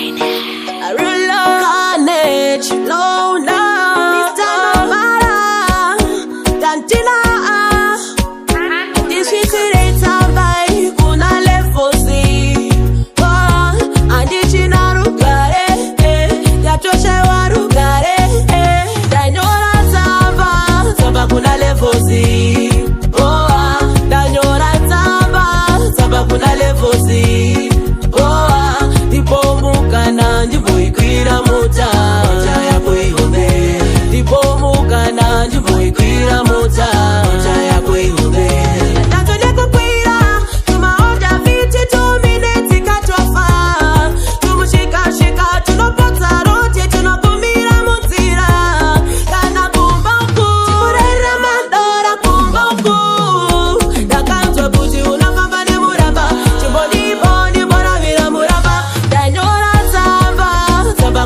I really love carnage, Lona, Mr. Novara, Tantina. This is it, Tambai, Kuna Lefosi. Oh, and this is Narugare, Yatosha Warugare, Danyora Tamba, Tamba Kuna Lefosi. Oh, Danyora Tamba, Tamba Kuna Lefosi. Ikwira muta ya kuihunde Tipo mukana njubu ikwira muta ya kuihunde Natone kukwira Tumaoja viti 2 minutes katwafa Tumushika shika tunopota rote tunapumira mutira Kana kumboku Turera mandora kumboku Dakantwa buji unakambane muraba Chumboni boni bora vira muraba Danyora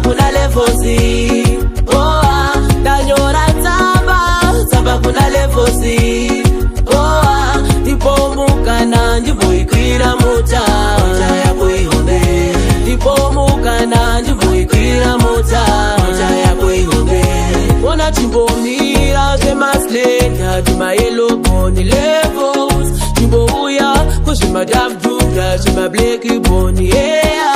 Kuna lefosi, oh, Danyora Tamba kuna lefosi, oh, Tipo mukana njubu ikwira muta ya kuihunde, Tipo mukana njubu ikwira muta ya kuihunde. Wana chimbo mira kema slenya Juma yellow boni levels Chimbo uya kushima daf juga Shima bleki boni yeah